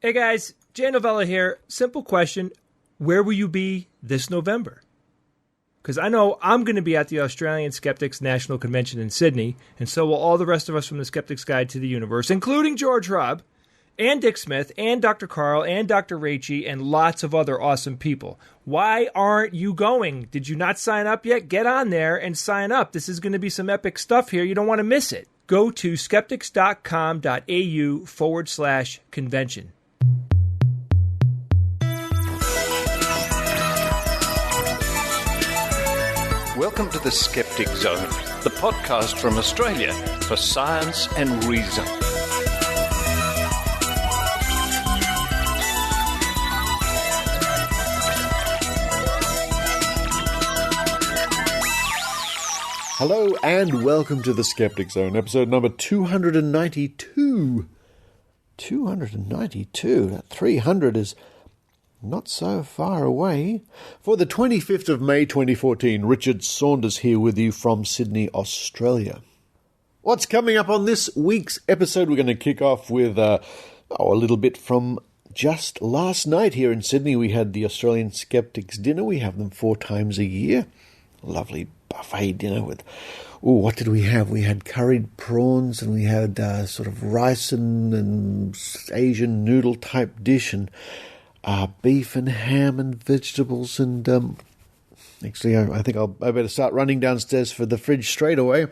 Hey guys, Jay Novella here. Simple question. Where will you be this November? Because I know I'm going to be at the Australian Skeptics National Convention in Sydney, and so will all the rest of us from the Skeptics Guide to the Universe, including George Robb, and Dick Smith, and Dr. Carl, and Dr. Raichi, and lots of other awesome people. Why aren't you going? Did you not sign up yet? Get on there and sign up. This is going to be some epic stuff here. You don't want to miss it. Go to skeptics.com.au/convention. Welcome to the Skeptic Zone, the podcast from Australia for science and reason. Hello and welcome to the Skeptic Zone, episode number 292. 292. 300 is not so far away. For the 25.May 2014, Richard Saunders here with you from Sydney, Australia. What's coming up on this week's episode? We're going to kick off with a little bit from just last night here in Sydney. We had the Australian Skeptics dinner. We have them 4 times a year. Lovely buffet dinner with, what did we have? We had curried prawns and we had sort of rice and Asian noodle type dish and beef and ham and vegetables and actually I think I better start running downstairs for the fridge straight away.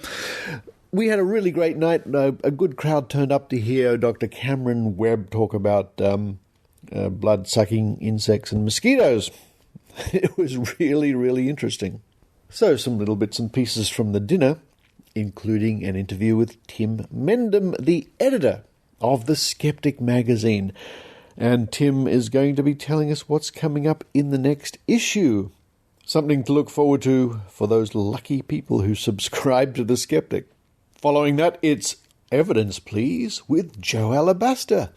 We had a really great night. A good crowd turned up to hear Dr. Cameron Webb talk about blood-sucking insects and mosquitoes. It was really, really interesting. So some little bits and pieces from the dinner, including an interview with Tim Mendham, the editor of the Skeptic magazine. And Tim is going to be telling us what's coming up in the next issue. Something to look forward to for those lucky people who subscribe to The Skeptic. Following that, it's Evidence Please with Jo Alabaster.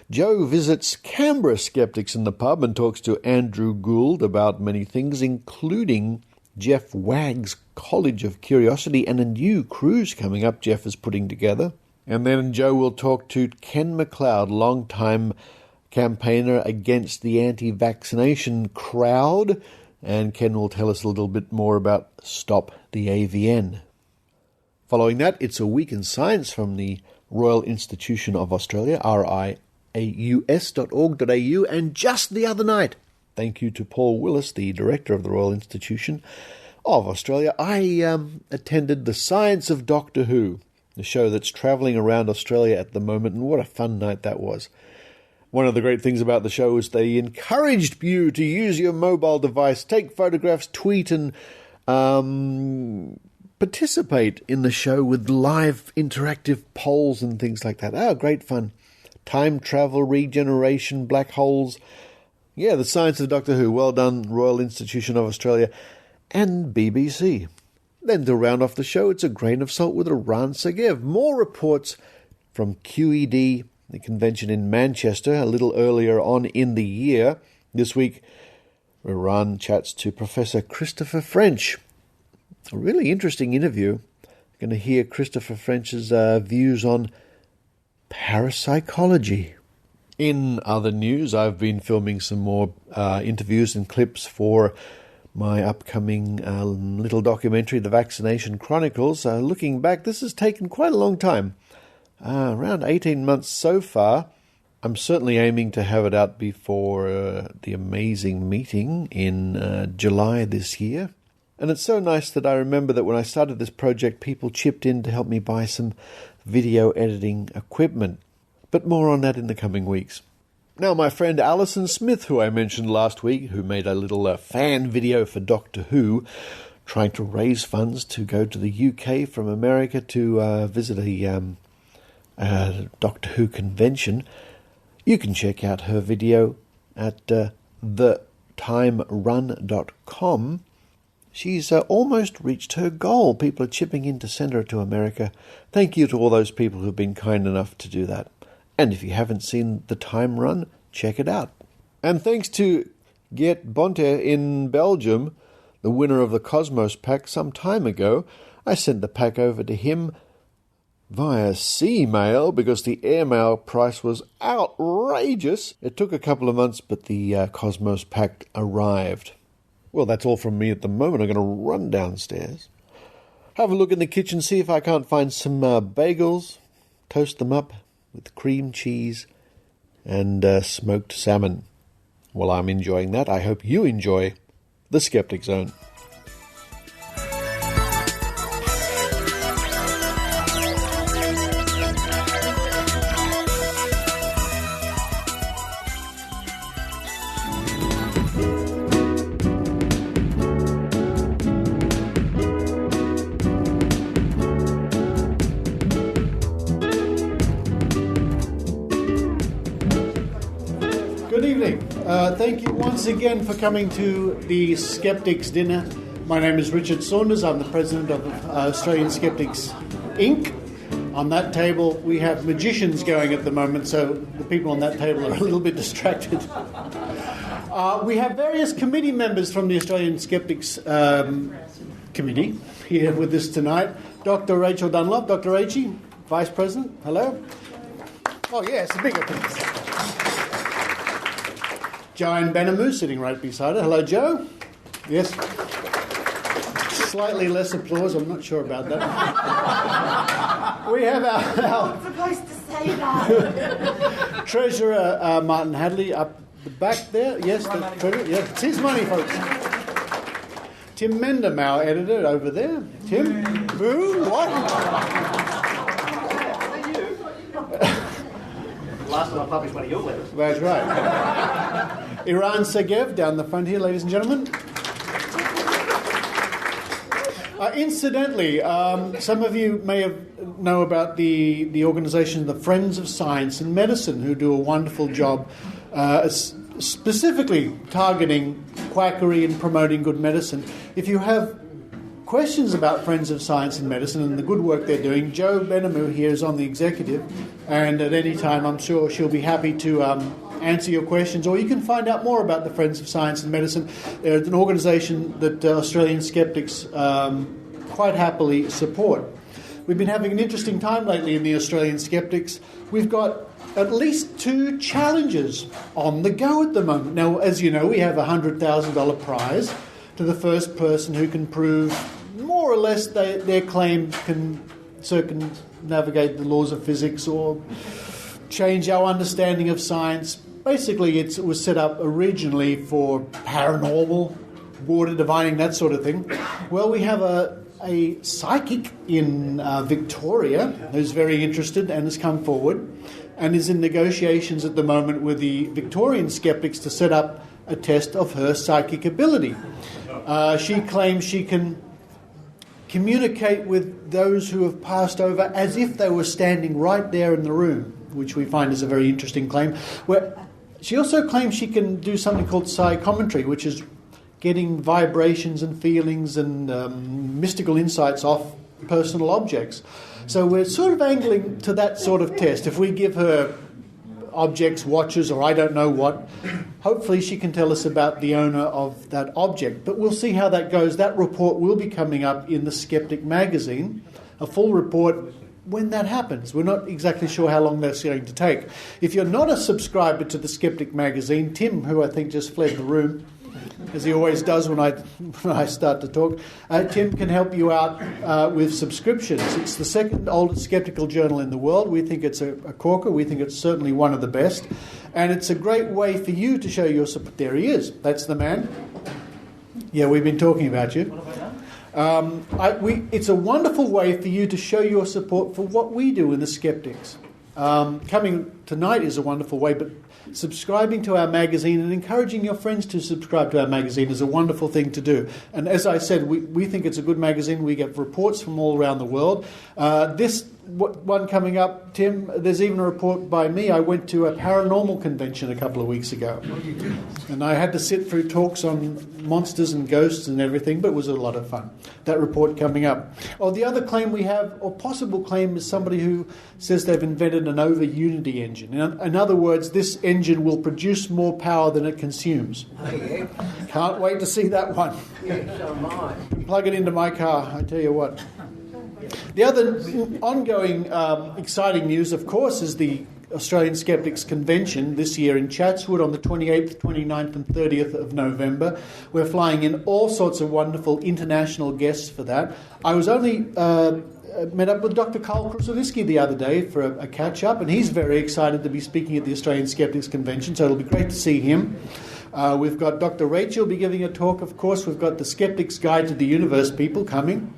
Jo visits Canberra Skeptics in the pub and talks to Andrew Gould about many things, including Jeff Wagg's College of Curiosity and a new cruise coming up Jeff is putting together. And then Jo will talk to Ken McLeod, long-time campaigner against the anti-vaccination crowd, and Ken will tell us a little bit more about Stop the AVN. Following that, it's a week in science from the Royal Institution of Australia, riaus.org.au, and just the other night, thank you to Paul Willis, the director of the Royal Institution of Australia, I attended The Science of Doctor Who, the show that's travelling around Australia at the moment, and what a fun night that was. One of the great things about the show is they encouraged you to use your mobile device, take photographs, tweet, and participate in the show with live interactive polls and things like that. Oh, great fun. Time travel, regeneration, black holes. Yeah, The Science of Doctor Who. Well done, Royal Institution of Australia and BBC. Then to round off the show, it's a grain of salt with Eran Segev. More reports from QED, the convention in Manchester, a little earlier on in the year. This week, Eran chats to Professor Christopher French. A really interesting interview. We're going to hear Christopher French's views on parapsychology. In other news, I've been filming some more interviews and clips for my upcoming little documentary, The Vaccination Chronicles. Looking back, this has taken quite a long time. Around 18 months so far. I'm certainly aiming to have it out before the amazing meeting in July this year. And it's so nice that I remember that when I started this project, people chipped in to help me buy some video editing equipment. But more on that in the coming weeks. Now, my friend Alison Smith, who I mentioned last week, who made a little fan video for Doctor Who, trying to raise funds to go to the UK from America to visit a Doctor Who convention. You can check out her video at thetimerun.com. She's almost reached her goal. People are chipping in to send her to America. Thank you to all those people who've been kind enough to do that. And if you haven't seen The Time Run, check it out. And thanks to Geert Bonte in Belgium, the winner of the Cosmos pack some time ago, I sent the pack over to him via sea mail because the airmail price was outrageous. It took a couple of months, but the Cosmos pack arrived. Well, that's all from me at the moment. I'm going to run downstairs, have a look in the kitchen, see if I can't find some bagels, toast them up with cream cheese and smoked salmon. While I'm enjoying that, I hope you enjoy the Skeptic Zone. Thank you once again for coming to the Skeptics Dinner. My name is Richard Saunders. I'm the president of Australian Skeptics, Inc. On that table, we have magicians going at the moment, so the people on that table are a little bit distracted. We have various committee members from the Australian Skeptics Committee here with us tonight. Dr. Rachel Dunlop, Dr. Rachie, Vice President, hello. Oh, yes, a bigger piece. Joanne Benamu, sitting right beside her. Hello, Joe. Yes. Slightly less applause. I'm not sure about that. We have our I'm supposed to say that. Treasurer Martin Hadley up the back there. Yes, the treasurer. Yeah, it's his money, folks. Tim Mendham, our editor, over there. Tim. Boo. What? Last time I published one of your letters. That's right. Eran Segev down the front here, ladies and gentlemen. Incidentally, some of you may know about the organisation, the Friends of Science and Medicine, who do a wonderful job specifically targeting quackery and promoting good medicine. If you have questions about Friends of Science and Medicine and the good work they're doing, Jo Benamu here is on the executive, and at any time I'm sure she'll be happy to answer your questions, or you can find out more about the Friends of Science and Medicine. They're an organisation that Australian Skeptics quite happily support. We've been having an interesting time lately in the Australian Skeptics. We've got at least 2 challenges on the go at the moment. Now, as you know, we have a $100,000 prize to the first person who can prove more or less their claim can circumnavigate the laws of physics or change our understanding of science. Basically, it was set up originally for paranormal, water divining, that sort of thing. Well, we have a psychic in Victoria who's very interested and has come forward and is in negotiations at the moment with the Victorian Skeptics to set up a test of her psychic ability. She claims she can communicate with those who have passed over as if they were standing right there in the room, which we find is a very interesting claim. She also claims she can do something called psychometry, which is getting vibrations and feelings and mystical insights off personal objects. So we're sort of angling to that sort of test. If we give her objects, watches, or I don't know what, hopefully she can tell us about the owner of that object. But we'll see how that goes. That report will be coming up in the Skeptic magazine, a full report when that happens. We're not exactly sure how long that's going to take. If you're not a subscriber to the Skeptic magazine, Tim, who I think just fled the room, as he always does when I start to talk, Tim can help you out with subscriptions. It's the second oldest skeptical journal in the world. We think it's a corker. We think it's certainly one of the best. And it's a great way for you to show your support. There he is. That's the man. Yeah, we've been talking about you. It's a wonderful way for you to show your support for what we do in the Skeptics. Coming tonight is a wonderful way, but subscribing to our magazine and encouraging your friends to subscribe to our magazine is a wonderful thing to do. And as I said, we think it's a good magazine. We get reports from all around the world. This one coming up, Tim, there's even a report by me. I went to a paranormal convention a couple of weeks ago. And I had to sit through talks on monsters and ghosts and everything, but it was a lot of fun. That report coming up. Oh, the other claim we have, or possible claim, is somebody who says they've invented an over-unity engine. In other words, this engine will produce more power than it consumes. Can't wait to see that one. Plug it into my car, I tell you what. The other ongoing exciting news, of course, is the Australian Skeptics Convention this year in Chatswood on the 28th, 29th and 30th of November. We're flying in all sorts of wonderful international guests for that. I was only met up with Dr. Carl Krusovitsky the other day for a catch-up, and he's very excited to be speaking at the Australian Skeptics Convention, so it'll be great to see him. We've got Dr. Rachel be giving a talk, of course. We've got the Skeptics Guide to the Universe people coming.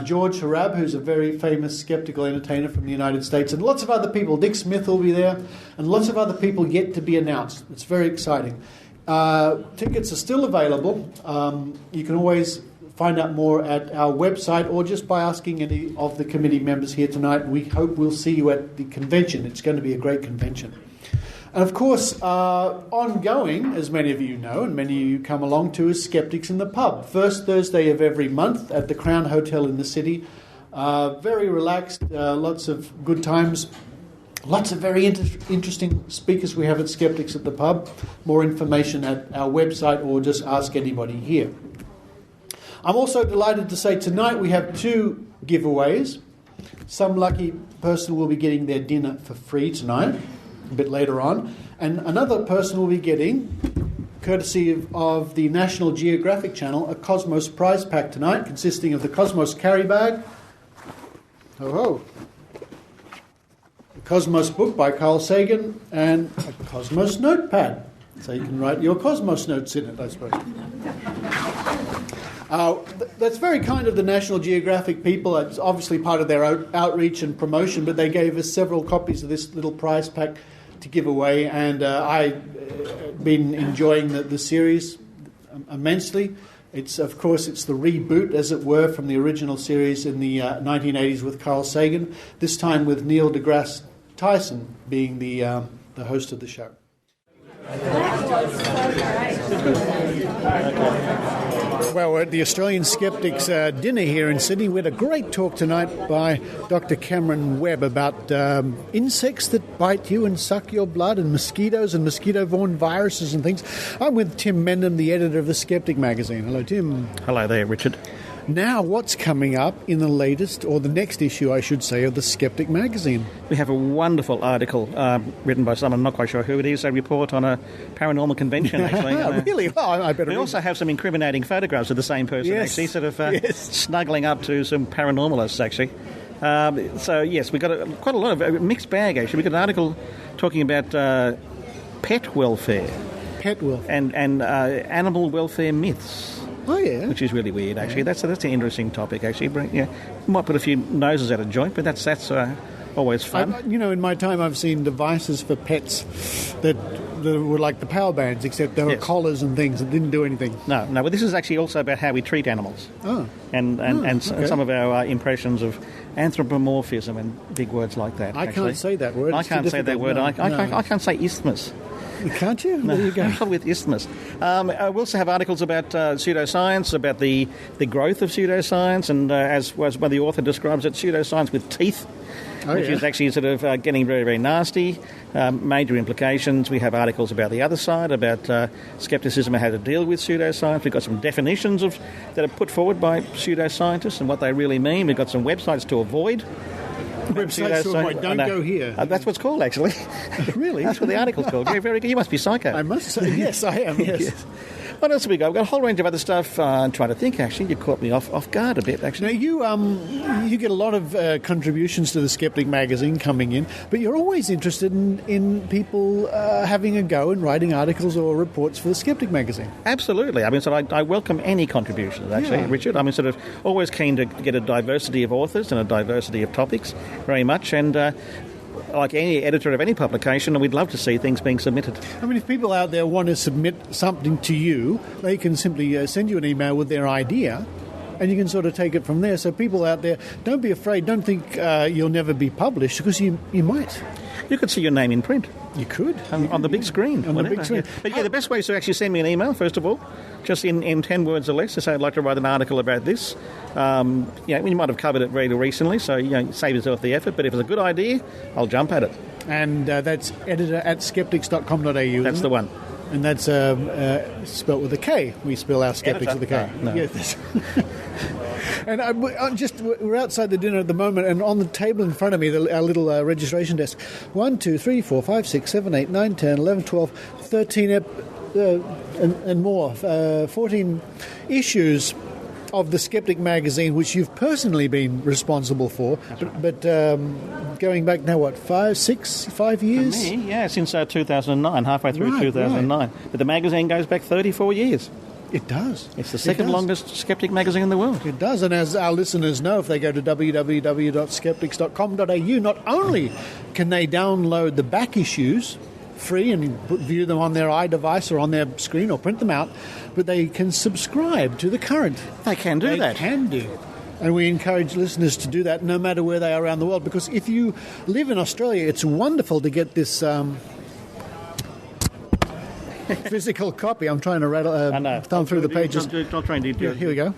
George Harab, who's a very famous skeptical entertainer from the United States, and lots of other people. Dick Smith will be there, and lots of other people yet to be announced. It's very exciting. Tickets are still available. You can always find out more at our website or just by asking any of the committee members here tonight. We hope we'll see you at the convention. It's going to be a great convention. And of course, ongoing, as many of you know, and many of you come along to, is Skeptics in the Pub. First Thursday of every month at the Crown Hotel in the city. Very relaxed, lots of good times, lots of very interesting speakers we have at Skeptics at the Pub. More information at our website or just ask anybody here. I'm also delighted to say tonight we have 2 giveaways. Some lucky person will be getting their dinner for free tonight, a bit later on, and another person will be getting, courtesy of the National Geographic Channel, a Cosmos prize pack tonight consisting of the Cosmos carry bag, the Cosmos book by Carl Sagan, and a Cosmos notepad, so you can write your Cosmos notes in it, I suppose. That's very kind of the National Geographic people. It's obviously part of their outreach and promotion, but they gave us several copies of this little prize pack to give away, and I've been enjoying the series immensely. It's the reboot, as it were, from the original series in the 1980s with Carl Sagan, this time with Neil deGrasse Tyson being the host of the show. Well, we're at the Australian Skeptics dinner here in Sydney. We had a great talk tonight by Dr. Cameron Webb about insects that bite you and suck your blood, and mosquitoes and mosquito-borne viruses and things. I'm with Tim Mendham, the editor of the Skeptic magazine. Hello, Tim. Hello there, Richard. Now, what's coming up in the latest, or the next issue, I should say, of the Skeptic magazine? We have a wonderful article written by someone, I'm not quite sure who it is, a report on a paranormal convention, actually. Really? Oh, I better. We also have some incriminating photographs of the same person, actually, sort of snuggling up to some paranormalists, actually. So, yes, we've got quite a lot of a mixed bag, actually. We've got an article talking about pet welfare. Pet welfare. And animal welfare myths. Oh, yeah. Which is really weird, actually. That's an interesting topic, actually. Might put a few noses out of joint, but that's always fun. In my time, I've seen devices for pets that were like the power bands, except they were collars and things that didn't do anything. No, but this is actually also about how we treat animals. Oh. And some of our impressions of anthropomorphism and big words like that. I can't say that word. I can't say that word. No, I can't say isthmus. Can't you? There you go. With isthmus. We also have articles about pseudoscience, about the growth of pseudoscience, and as one of the author describes it, pseudoscience with teeth, which is actually sort of getting very, very nasty. Major implications. We have articles about the other side, about skepticism and how to deal with pseudoscience. We've got some definitions that are put forward by pseudoscientists and what they really mean. We've got some websites to avoid. Websites to avoid. Don't go here. That's what it's called, actually. Really? That's what the article's called. You're very good. You must be psycho. I must say, yes, I am, yes. What else have we got? We've got a whole range of other stuff. I'm trying to think, actually. You caught me off guard a bit, actually. Now, you get a lot of contributions to the Skeptic magazine coming in, but you're always interested in people having a go and writing articles or reports for the Skeptic magazine. Absolutely. I mean, I welcome any contributions, actually, Richard. I'm sort of always keen to get a diversity of authors and a diversity of topics, very much, and like any editor of any publication, we'd love to see things being submitted. I mean, if people out there want to submit something to you, they can simply send you an email with their idea, and you can sort of take it from there. So people out there, don't be afraid. Don't think you'll never be published, because you might. You could see your name in print. You could. On the big screen. On the big screen. But the best way is to actually send me an email, first of all, just in 10 words or less, to say I'd like to write an article about this. You might have covered it very recently, so save yourself the effort. But if it's a good idea, I'll jump at it. And that's editor@skeptics.com.au. That's the one. And that's spelt with a K. We spell our skeptics with a K. No. Yes. And we're outside the dinner at the moment, and on the table in front of me, our little registration desk, 1, 2, 3, 4, 5, 6, 7, 8, 9, 10, 11, 12, 13, and more, 14 issues of the Skeptic magazine, which you've personally been responsible for. But going back now, 5 years? For me, yeah, since 2009, halfway through 2009. Right. But the magazine goes back 34 years. It does. It's the second longest Skeptic magazine in the world. It does, and as our listeners know, if they go to www.skeptics.com.au, not only can they download the back issues free and view them on their iDevice or on their screen or print them out, but they can subscribe to the current. They can do that. They can do. And we encourage listeners to do that no matter where they are around the world, because if you live in Australia, it's wonderful to get this physical copy. I'm trying to thumb through the pages. Not trying to do it. Here we go.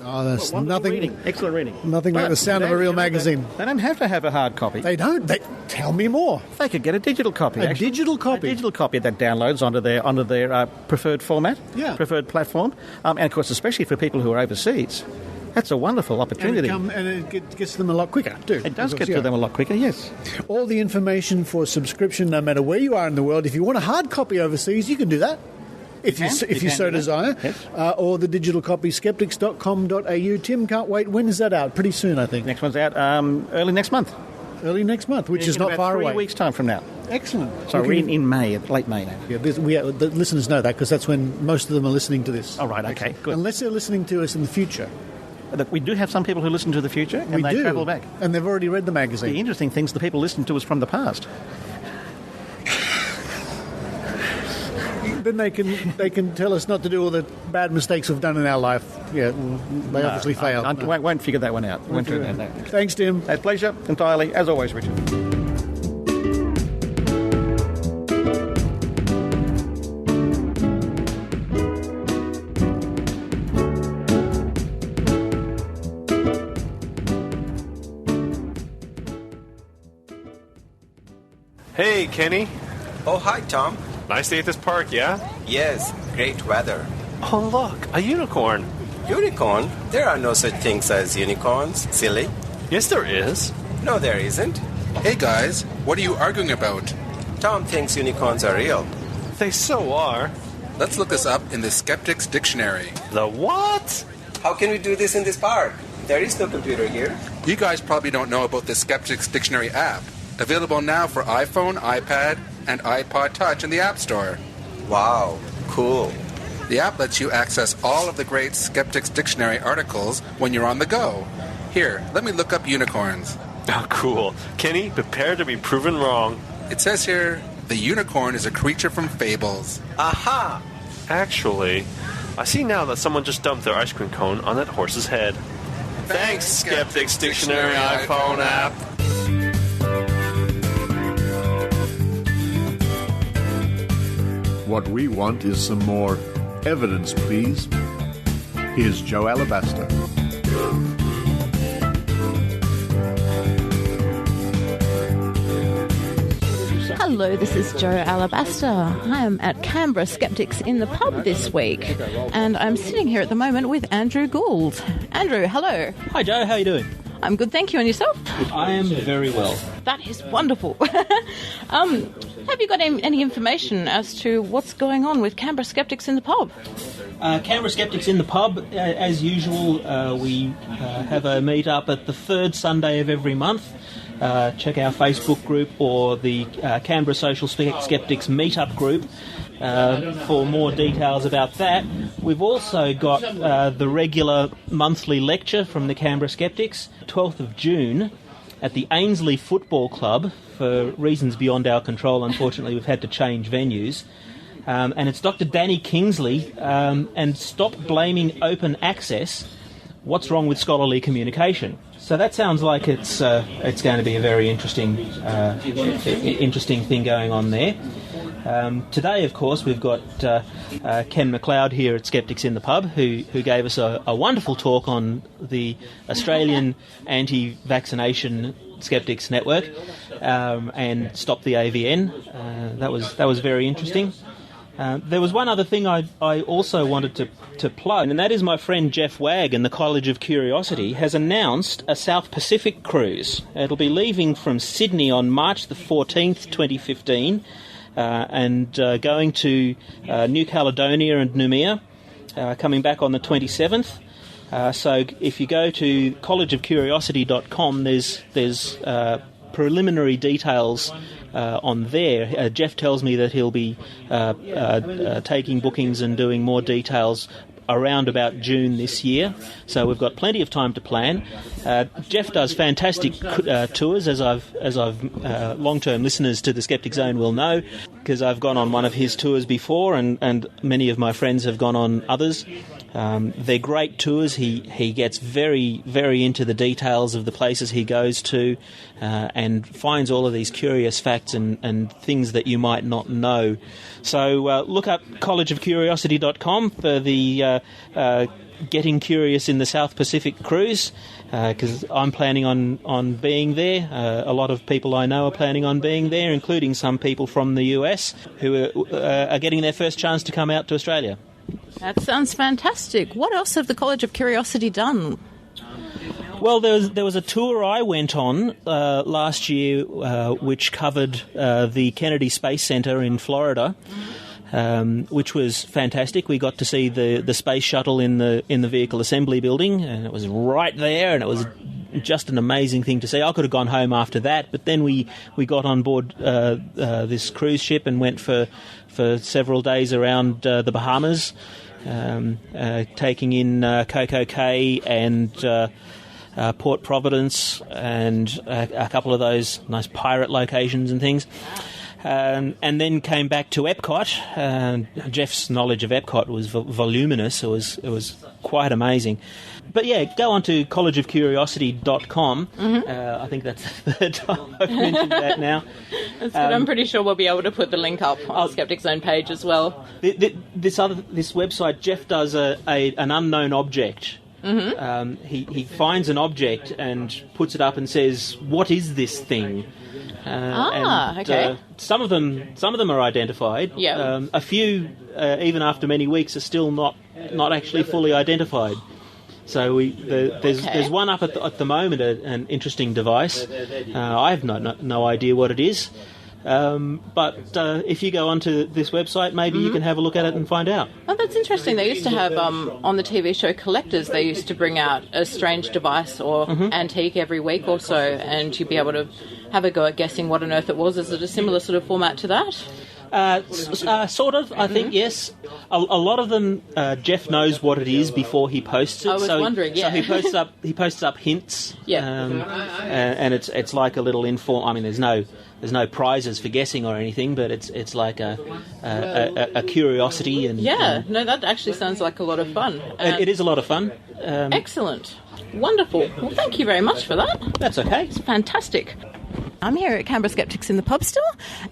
Oh, there's nothing. Excellent reading. Nothing like the sound of a real magazine. They don't have to have a hard copy. They don't. Tell me more. They could get a digital copy. A digital copy that downloads onto their preferred format, preferred platform, and of course, especially for people who are overseas. That's a wonderful opportunity. And it gets them a lot quicker, too. It does get to them a lot quicker, yes. All the information for subscription, no matter where you are in the world. If you want a hard copy overseas, you can do that. If you so desire. Yes. Or the digital copy, skeptics.com.au. Tim, can't wait. When is that out? Pretty soon, I think. Next one's out early next month. Early next month, which is not far away. 3 weeks' time from now. Excellent. So we're in May, late May now. Yeah, the listeners know that because that's when most of them are listening to this. Oh, right, okay, good. Unless they're listening to us in the future. We do have some people who listen to the future, and they travel back. And they've already read the magazine. The interesting thing is the people listening to us from the past. Then they can tell us not to do all the bad mistakes we've done in our life. Yeah, they obviously failed. I won't figure that one out. Thanks, Tim. A pleasure, entirely, as always, Richard. Hey, Kenny. Oh, hi, Tom. Nice day at this park, yeah? Yes, great weather. Oh, look, a unicorn. Unicorn? There are no such things as unicorns, silly. Yes, there is. No, there isn't. Hey, guys, what are you arguing about? Tom thinks unicorns are real. They so are. Let's look this up in the Skeptics Dictionary. The what? How can we do this in this park? There is no computer here. You guys probably don't know about the Skeptics Dictionary app. Available now for iPhone, iPad, and iPod Touch in the App Store. Wow, cool. The app lets you access all of the great Skeptics Dictionary articles when you're on the go. Here, let me look up unicorns. Oh, cool. Kenny, prepare to be proven wrong. It says here, the unicorn is a creature from fables. Aha! Actually, I see now that someone just dumped their ice cream cone on that horse's head. Thanks, Skeptics Dictionary iPhone app. What we want is some more evidence, please. Here's Jo Alabaster. Hello, this is Jo Alabaster. I am at Canberra Skeptics in the pub this week, and I'm sitting here at the moment with Andrew Gould. Andrew, hello. Hi, Jo. How are you doing? I'm good, thank you. And yourself? I am very well. That is wonderful. Have you got any information as to what's going on with Canberra Skeptics in the pub? Canberra Skeptics in the pub, as usual, we have a meet-up at the third Sunday of every month. Check our Facebook group or the Canberra Social Skeptics meet-up group for more details about that. We've also got the regular monthly lecture from the Canberra Skeptics, 12th of June, at the Ainslie Football Club. For reasons beyond our control, unfortunately, we've had to change venues. And it's Dr. Danny Kingsley, and Stop Blaming Open Access, What's Wrong with Scholarly Communication. So that sounds like it's going to be a very interesting thing going on there. Today, of course, we've got Ken McLeod here at Skeptics in the Pub, who gave us a wonderful talk on the Australian anti-vaccination Skeptics network, and Stop the AVN. That was very interesting. There was one other thing I also wanted to plug, and that is my friend Jeff Wagg and the College of Curiosity has announced a South Pacific cruise. It'll be leaving from Sydney on March the 14th, 2015, and going to New Caledonia and Noumea, coming back on the 27th. So if you go to collegeofcuriosity.com, there's preliminary details on there. Jeff tells me that he'll be taking bookings and doing more details around about June this year, so we've got plenty of time to plan. Jeff does fantastic tours, as I've long-term listeners to the Skeptic Zone will know, because I've gone on one of his tours before, and many of my friends have gone on others. They're great tours. He gets very, very into the details of the places he goes to, and finds all of these curious facts and things that you might not know. So look up collegeofcuriosity.com for the Getting Curious in the South Pacific cruise, because I'm planning on being there. A lot of people I know are planning on being there, including some people from the US who are getting their first chance to come out to Australia. That sounds fantastic. What else have the College of Curiosity done? Well, there was a tour I went on last year, which covered the Kennedy Space Center in Florida, which was fantastic. We got to see the space shuttle in the vehicle assembly building, and it was right there, and it was just an amazing thing to see. I could have gone home after that, but then we got on board this cruise ship and went for several days around the Bahamas, taking in Coco Cay and Port Providence and a couple of those nice pirate locations and things. And then came back to Epcot. Jeff's knowledge of Epcot was voluminous. It was quite amazing. But yeah, go on to collegeofcuriosity.com. I think that's the third time I've mentioned that now. That's good. I'm pretty sure we'll be able to put the link up on the Skeptic Zone page as well. This website, Jeff does an unknown object. He finds an object and puts it up and says, "What is this thing?" Okay. Some of them are identified. Yeah. A few, even after many weeks, are still not actually fully identified. So there's one up at the moment, an interesting device. I have no idea what it is. But if you go onto this website, maybe you can have a look at it and find out. Oh, that's interesting. They used to have, on the TV show Collectors, they used to bring out a strange device or antique every week or so, and you'd be able to have a go at guessing what on earth it was. Is it a similar sort of format to that? Sort of, I think, yes. A lot of them, Jeff knows what it is before he posts it. I was wondering, yeah. So he posts up hints. Yeah. And it's like a little inform. I mean, there's no prizes for guessing or anything, but it's like a curiosity. And no, that actually sounds like a lot of fun. It is a lot of fun. Excellent. Wonderful. Well, thank you very much for that. That's okay. It's fantastic. I'm here at Canberra Skeptics in the pub still,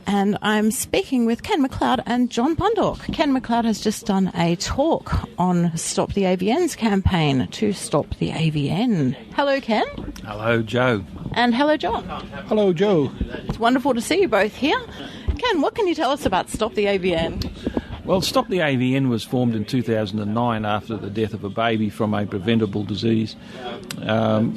and I'm speaking with Ken McLeod and John Bundock. Ken McLeod has just done a talk on Stop the AVN's campaign to stop the AVN. Hello, Ken. Hello, Jo. And hello, John. Hello, Jo. It's wonderful to see you both here. Ken, what can you tell us about Stop the AVN? Well, Stop the AVN was formed in 2009 after the death of a baby from a preventable disease.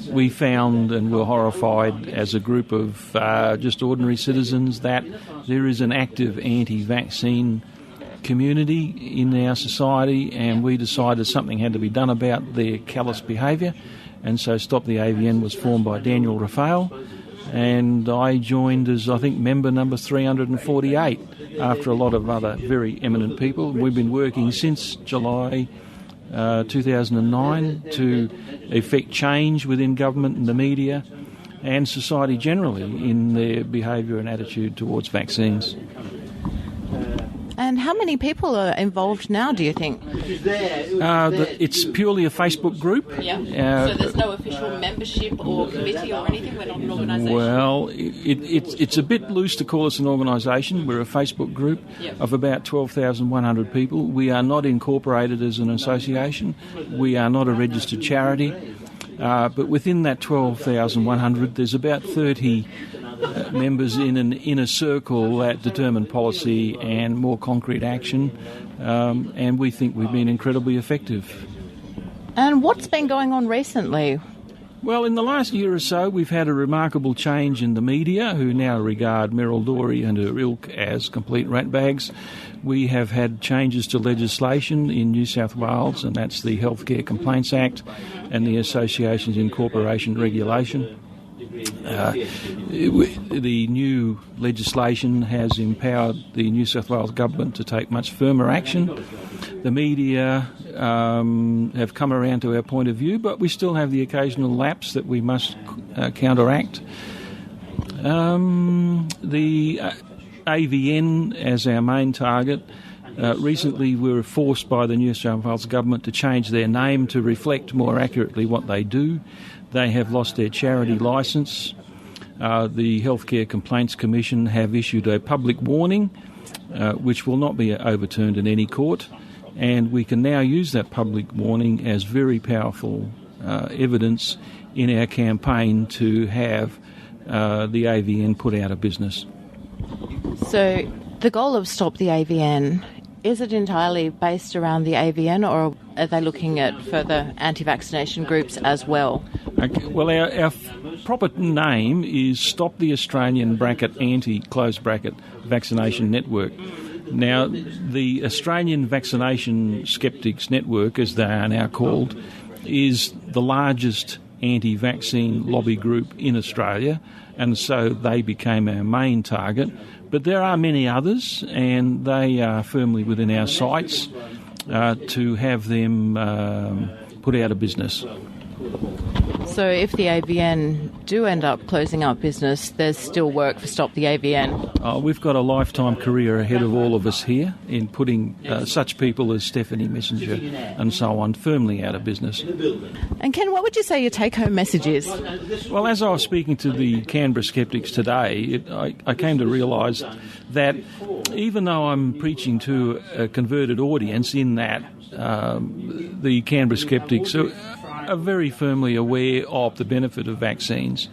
We found and were horrified as a group of just ordinary citizens that there is an active anti-vaccine community in our society, and we decided something had to be done about their callous behaviour, and so Stop the AVN was formed by Daniel Raphael, and I joined as, I think, member number 348 after a lot of other very eminent people. We've been working since July 2009 to effect change within government and the media and society generally in their behaviour and attitude towards vaccines. And how many people are involved now, do you think? It's purely a Facebook group. Yeah. So there's no official membership or committee or anything? We're not an organisation? Well, it's a bit loose to call us an organisation. We're a Facebook group of about 12,100 people. We are not incorporated as an association. We are not a registered charity. But within that 12,100, there's about 30 members in an inner circle that determine policy and more concrete action, and we think we've been incredibly effective. And what's been going on recently? Well, in the last year or so, we've had a remarkable change in the media, who now regard Meryl Dorey and her ilk as complete ratbags. We have had changes to legislation in New South Wales, and that's the Healthcare Complaints Act and the Associations in Corporation Regulation. The new legislation has empowered the New South Wales government to take much firmer action. The media have come around to our point of view, but we still have the occasional lapse that we must counteract. The AVN as our main target. Recently we were forced by the New South Wales government to change their name to reflect more accurately what they do. They have lost their charity licence. The Healthcare Complaints Commission have issued a public warning which will not be overturned in any court, and we can now use that public warning as very powerful evidence in our campaign to have the AVN put out of business. So the goal of Stop the AVN, is it entirely based around the AVN, or are they looking at further anti-vaccination groups as well? Okay. Well, our proper name is Stop the Australian Vaccination Network. Now, the Australian Vaccination Skeptics Network, as they are now called, is the largest anti-vaccine lobby group in Australia, and so they became our main target. But there are many others, and they are firmly within our sights to have them put out of business. So if the AVN do end up closing up business, there's still work for Stop the AVN? We've got a lifetime career ahead of all of us here in putting such people as Stephanie Messenger and so on firmly out of business. And Ken, what would you say your take-home message is? Well, as I was speaking to the Canberra Skeptics today, I came to realise that even though I'm preaching to a converted audience in that the Canberra Skeptics are very firmly aware of the benefit of vaccines.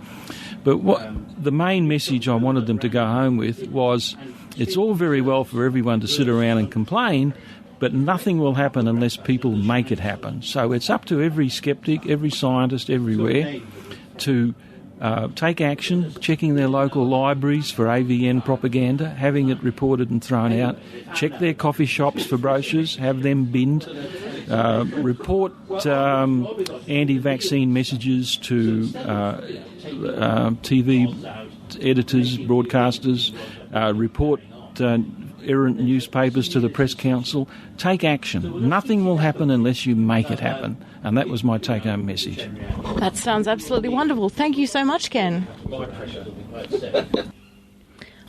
But what the main message I wanted them to go home with was, it's all very well for everyone to sit around and complain, but nothing will happen unless people make it happen. So it's up to every skeptic, every scientist everywhere to take action, checking their local libraries for AVN propaganda, having it reported and thrown out, check their coffee shops for brochures, have them binned, report anti-vaccine messages to TV editors, broadcasters, report errant newspapers to the Press Council. Take action. Nothing will happen unless you make it happen. And that was my take-home message. That sounds absolutely wonderful. Thank you so much, Ken. My pleasure.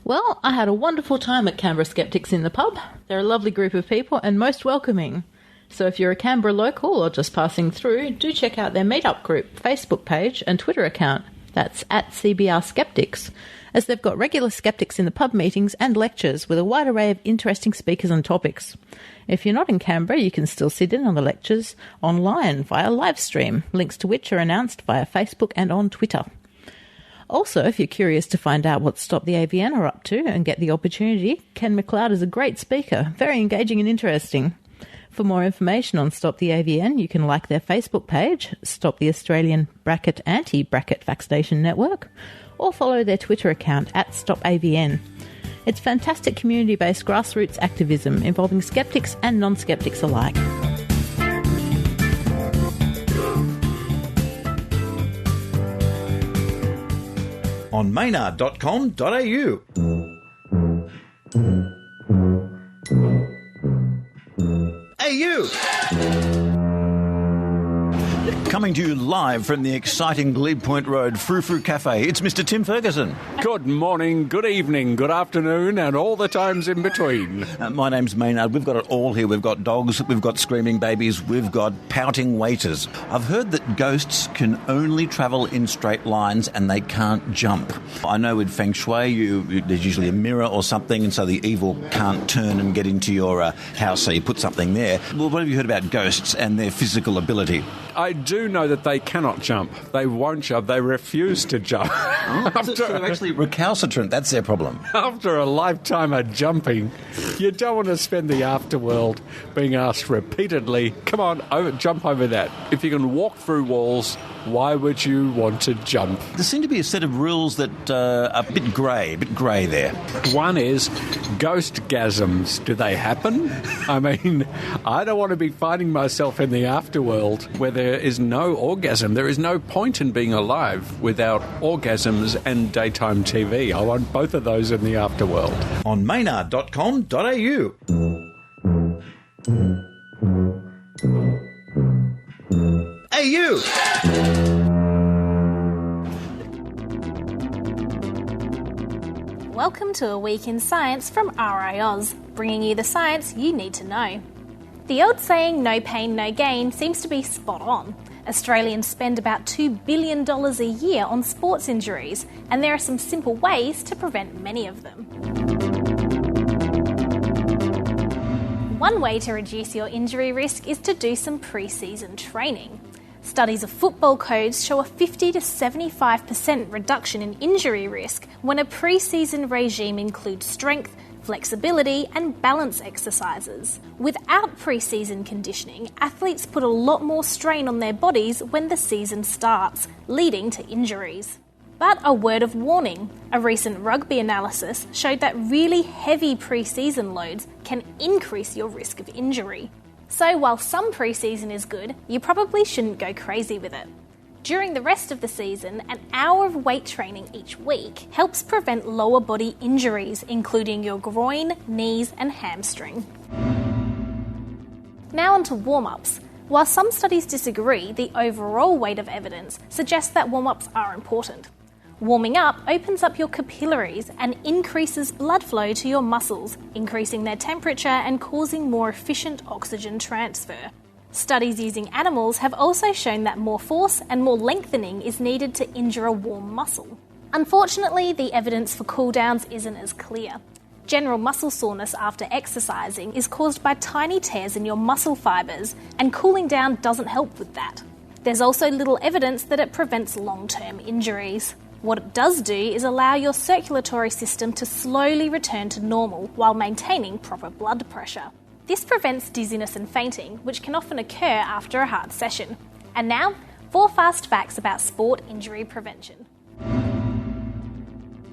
Well, I had a wonderful time at Canberra Skeptics in the pub. They're a lovely group of people and most welcoming. So if you're a Canberra local or just passing through, do check out their meetup group, Facebook page and Twitter account. That's at CBR Skeptics, as they've got regular Skeptics in the pub meetings and lectures with a wide array of interesting speakers and topics. If you're not in Canberra, you can still sit in on the lectures online via live stream, links to which are announced via Facebook and on Twitter. Also, if you're curious to find out what Stop the AVN are up to and get the opportunity, Ken McLeod is a great speaker, very engaging and interesting. For more information on Stop the AVN, you can like their Facebook page, Stop the Australian Anti-Vaccination Network, or follow their Twitter account at StopAVN. It's fantastic community-based grassroots activism involving skeptics and non-skeptics alike. On maynard.com.au. AU. Coming to you live from the exciting Glebe Point Road Frou-Frou Cafe, it's Mr. Tim Ferguson. Good morning, good evening, good afternoon, and all the times in between. My name's Maynard. We've got it all here. We've got dogs, we've got screaming babies, we've got pouting waiters. I've heard that ghosts can only travel in straight lines and they can't jump. I know with Feng Shui, there's usually a mirror or something, and so the evil can't turn and get into your house, so you put something there. Well, what have you heard about ghosts and their physical ability? I do know that they cannot jump. They won't jump. They refuse to jump. So they're actually recalcitrant. That's their problem. After a lifetime of jumping, you don't want to spend the afterworld being asked repeatedly, come on, jump over that. If you can walk through walls, why would you want to jump? There seem to be a set of rules that are a bit grey there. One is ghost-gasms. Do they happen? I mean, I don't want to be finding myself in the afterworld where there is no orgasm. There is no point in being alive without orgasms and daytime TV. I want both of those in the afterworld. On maynard.com.au. Welcome to A Week in Science from RiAus, bringing you the science you need to know. The old saying, no pain, no gain, seems to be spot on. Australians spend about $2 billion a year on sports injuries, and there are some simple ways to prevent many of them. One way to reduce your injury risk is to do some pre-season training. Studies of football codes show a 50 to 75% reduction in injury risk when a pre-season regime includes strength, flexibility and balance exercises. Without pre-season conditioning, athletes put a lot more strain on their bodies when the season starts, leading to injuries. But a word of warning, a recent rugby analysis showed that really heavy pre-season loads can increase your risk of injury. So while some pre-season is good, you probably shouldn't go crazy with it. During the rest of the season, an hour of weight training each week helps prevent lower body injuries, including your groin, knees and hamstring. Now on to warm-ups. While some studies disagree, the overall weight of evidence suggests that warm-ups are important. Warming up opens up your capillaries and increases blood flow to your muscles, increasing their temperature and causing more efficient oxygen transfer. Studies using animals have also shown that more force and more lengthening is needed to injure a warm muscle. Unfortunately, the evidence for cooldowns isn't as clear. General muscle soreness after exercising is caused by tiny tears in your muscle fibres, and cooling down doesn't help with that. There's also little evidence that it prevents long-term injuries. What it does do is allow your circulatory system to slowly return to normal while maintaining proper blood pressure. This prevents dizziness and fainting, which can often occur after a hard session. And now, 4 fast facts about sport injury prevention.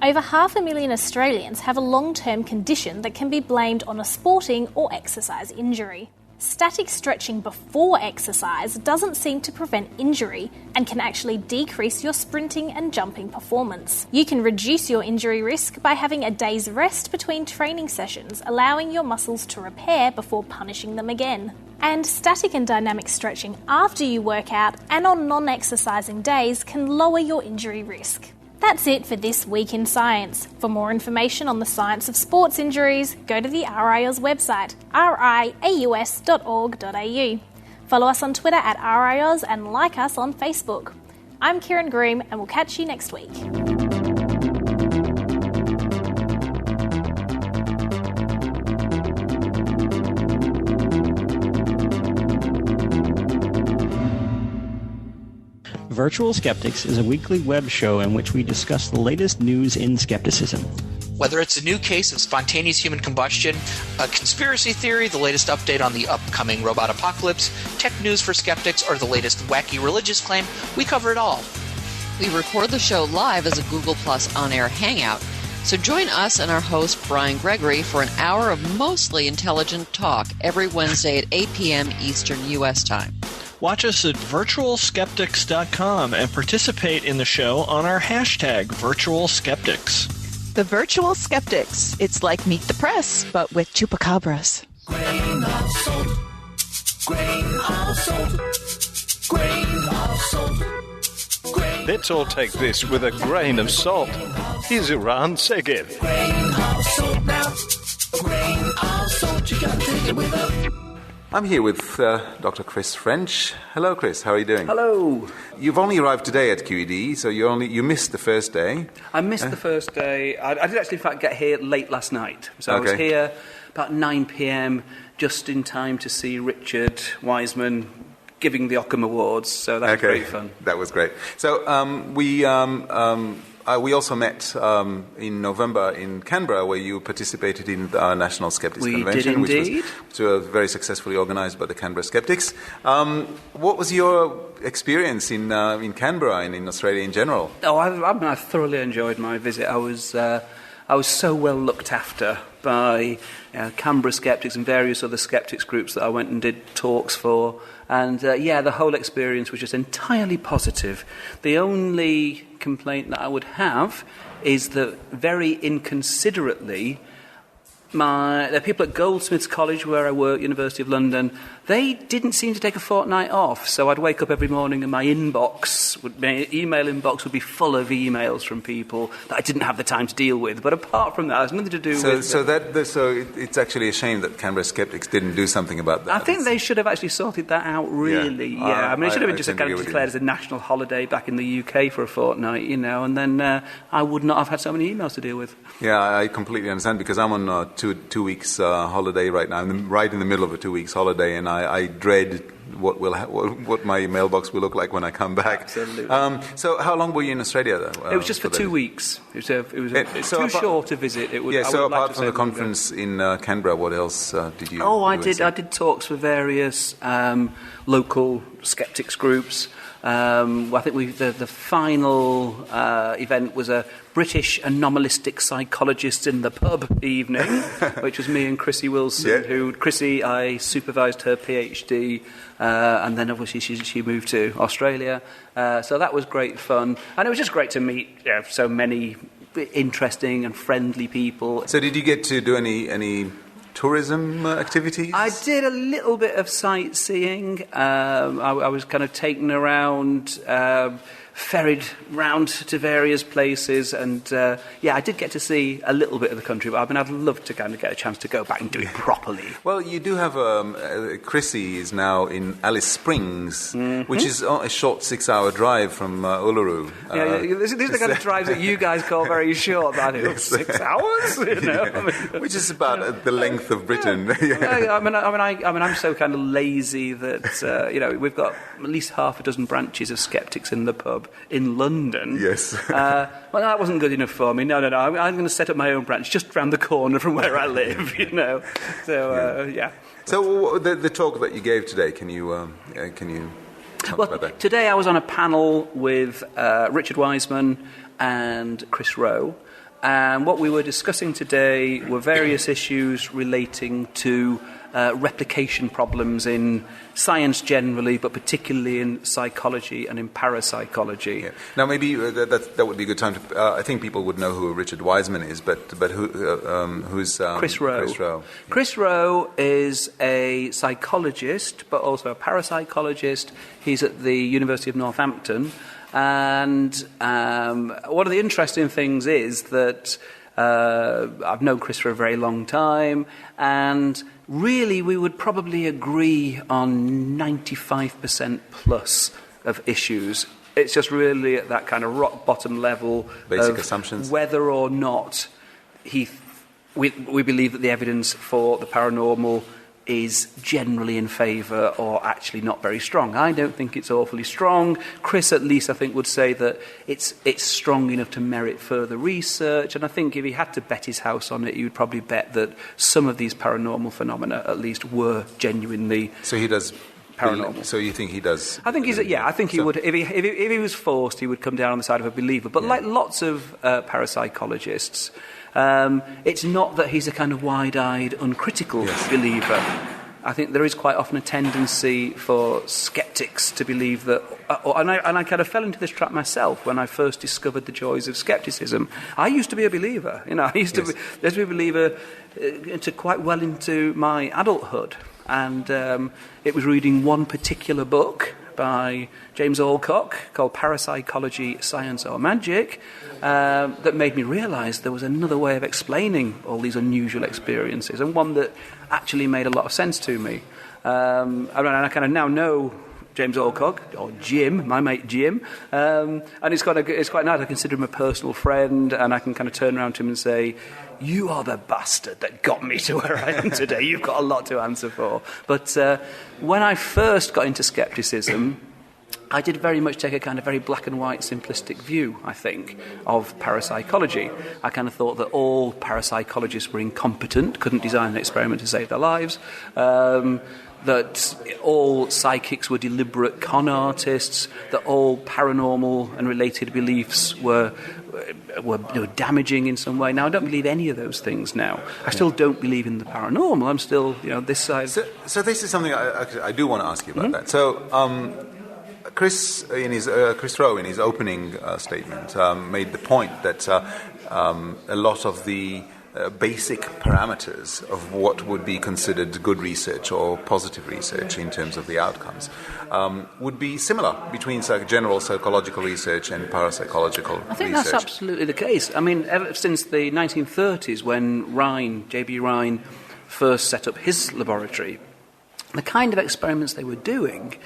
Over 500,000 Australians have a long-term condition that can be blamed on a sporting or exercise injury. Static stretching before exercise doesn't seem to prevent injury and can actually decrease your sprinting and jumping performance. You can reduce your injury risk by having a day's rest between training sessions, allowing your muscles to repair before punishing them again. And static and dynamic stretching after you work out and on non-exercising days can lower your injury risk. That's it for this week in science. For more information on the science of sports injuries, go to the RiAus website, riaus.org.au. Follow us on Twitter at RiAus and like us on Facebook. I'm Kieran Groom and we'll catch you next week. Virtual Skeptics is a weekly web show in which we discuss the latest news in skepticism. Whether it's a new case of spontaneous human combustion, a conspiracy theory, the latest update on the upcoming robot apocalypse, tech news for skeptics, or the latest wacky religious claim, we cover it all. We record the show live as a Google Plus on-air hangout, so join us and our host, Brian Gregory, for an hour of mostly intelligent talk every Wednesday at 8 p.m. Eastern U.S. time. Watch us at virtualskeptics.com and participate in the show on our hashtag VirtualSkeptics. The Virtual Skeptics. It's like Meet the Press, but with chupacabras. Grain of salt. Grain of salt. Grain of salt. Let's all take this with a grain of salt. Here's Eran Segev. Grain of salt now. Grain of salt. You gotta take it with a... I'm here with Dr. Chris French. Hello, Chris. How are you doing? Hello. You've only arrived today at QED, so you missed the first day. I missed the first day. I did actually, in fact, get here late last night. So I was here about 9 p.m, just in time to see Richard Wiseman giving the Ockham Awards, so that was great fun. That was great. So we also met in November in Canberra, where you participated in our National Skeptics Convention, which was very successfully organised by the Canberra Skeptics. What was your experience in Canberra and in Australia in general? Oh, I thoroughly enjoyed my visit. I was so well looked after by Canberra Skeptics and various other skeptics groups that I went and did talks for. And, the whole experience was just entirely positive. The only complaint that I would have is that very inconsiderately, the people at Goldsmiths College, where I work, University of London, they didn't seem to take a fortnight off. So I'd wake up every morning and my email inbox would be full of emails from people that I didn't have the time to deal with. But apart from that, it has nothing to do with... So it's actually a shame that Canberra Skeptics didn't do something about that. I think they should have actually sorted that out, really. Yeah. I mean, it should have been just kind of declared as a national holiday back in the UK for a fortnight, and then I would not have had so many emails to deal with. Yeah, I completely understand, because I'm on two weeks holiday right now. I'm right in the middle of a 2 weeks holiday, and I dread what my mailbox will look like when I come back. Absolutely. So how long were you in Australia, though? It was just for 2 weeks. It was too short a visit. Apart from the conference in Canberra, what else did you do? I did talks for various local skeptics groups. I think the final event was a British anomalistic psychologists in the pub evening, which was me and Chrissy Wilson. Chrissy, I supervised her PhD, and then obviously she moved to Australia. So that was great fun, and it was just great to meet so many interesting and friendly people. So did you get to do any tourism activities? I did a little bit of sightseeing. I was kind of taken around, ferried round to various places, and I did get to see a little bit of the country, but I'd love to kind of get a chance to go back and do it properly. Well, you do have Chrissy is now in Alice Springs, which is a short 6-hour drive from Uluru. These are the kind of drives that you guys call very short. That is 6 hours, which is about the length of Britain. I'm so kind of lazy that we've got at least half a dozen branches of skeptics in the pub in London. Yes. Well, that wasn't good enough for me. No. I'm going to set up my own branch just round the corner from where I live. So So the talk that you gave today, can you tell us about that? Today I was on a panel with Richard Wiseman and Chris Rowe. And what we were discussing today were various issues relating to replication problems in science generally, but particularly in psychology and in parapsychology. Yeah. Now, maybe that would be a good time to... I think people would know who Richard Wiseman is, but who's... Chris Rowe. Chris Rowe. Yeah. Chris Rowe is a psychologist, but also a parapsychologist. He's at the University of Northampton. And one of the interesting things is that I've known Chris for a very long time, and really we would probably agree on 95% plus of issues. It's just really at that kind of rock bottom level basic of assumptions, whether or not we believe that the evidence for the paranormal is generally in favour or actually not very strong. I don't think it's awfully strong. Chris, at least, I think, would say that it's strong enough to merit further research, and I think if he had to bet his house on it, he would probably bet that some of these paranormal phenomena, at least, were genuinely... So he does... paranormal. So you think he does? I think he would. If he was forced, he would come down on the side of a believer. But like lots of parapsychologists, it's not that he's a kind of wide-eyed, uncritical believer. I think there is quite often a tendency for skeptics to believe that... and I kind of fell into this trap myself when I first discovered the joys of skepticism. I used to be a believer. I used to be a believer into quite well into my adulthood. And it was reading one particular book by James Alcock called Parapsychology, Science or Magic that made me realise there was another way of explaining all these unusual experiences, and one that actually made a lot of sense to me. And I kind of now know James Alcock, or Jim, my mate Jim, and it's quite nice. I consider him a personal friend, and I can kind of turn around to him and say, "You are the bastard that got me to where I am today. You've got a lot to answer for." But when I first got into skepticism, I did very much take a kind of very black and white simplistic view, I think, of parapsychology. I kind of thought that all parapsychologists were incompetent, couldn't design an experiment to save their lives, that all psychics were deliberate con artists, that all paranormal and related beliefs were damaging in some way. Now, I don't believe any of those things now. I still don't believe in the paranormal. I'm still, this side. So this is something I do want to ask you about that. So, Chris Rowe, in his opening statement, made the point that a lot of the basic parameters of what would be considered good research or positive research in terms of the outcomes would be similar between general psychological research and parapsychological research. I think that's absolutely the case. I mean, ever since the 1930s, when J.B. Rhine first set up his laboratory, the kind of experiments they were doing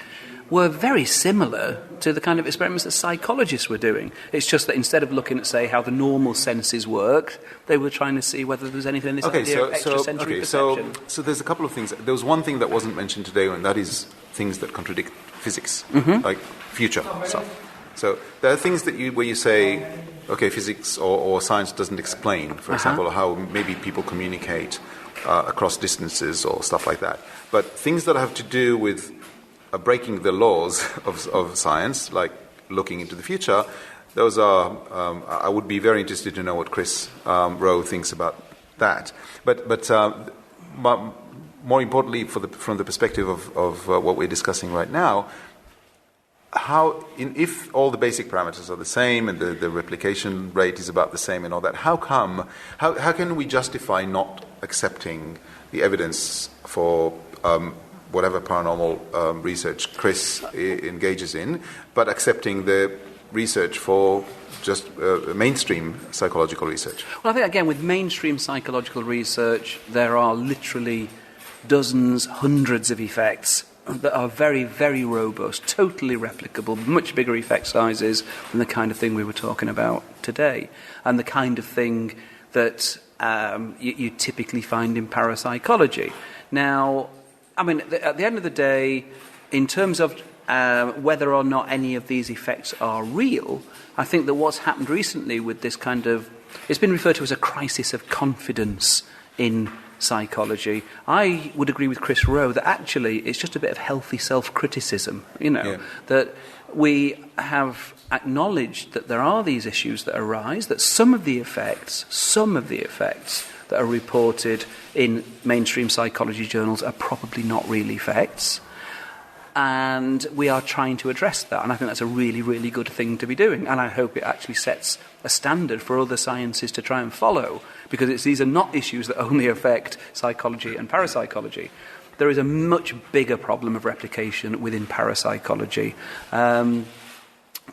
were very similar to the kind of experiments that psychologists were doing. It's just that instead of looking at, say, how the normal senses work, they were trying to see whether there was anything in this idea of extrasensory perception. So there's a couple of things. There was one thing that wasn't mentioned today, and that is things that contradict physics, like future stuff. So there are things where you say, okay, physics or science doesn't explain, for example, how maybe people communicate across distances or stuff like that. But things that have to do with breaking the laws of science, like looking into the future, those are. I would be very interested to know what Chris Rowe thinks about that. But more importantly, from the perspective of what we're discussing right now, if all the basic parameters are the same and the replication rate is about the same and all that, how can we justify not accepting the evidence for whatever paranormal research Chris engages in, but accepting the research for just mainstream psychological research? Well, I think, again, with mainstream psychological research, there are literally dozens, hundreds of effects that are very, very robust, totally replicable, much bigger effect sizes than the kind of thing we were talking about today, and the kind of thing that you typically find in parapsychology. Now, I mean, at the end of the day, in terms of whether or not any of these effects are real, I think that what's happened recently with this kind of... It's been referred to as a crisis of confidence in psychology. I would agree with Chris Rowe that actually it's just a bit of healthy self-criticism, that we have acknowledged that there are these issues that arise, that some of the effects that are reported in mainstream psychology journals are probably not real effects, and we are trying to address that, and I think that's a really, really good thing to be doing, and I hope it actually sets a standard for other sciences to try and follow, because these are not issues that only affect psychology and parapsychology. There is a much bigger problem of replication within parapsychology. I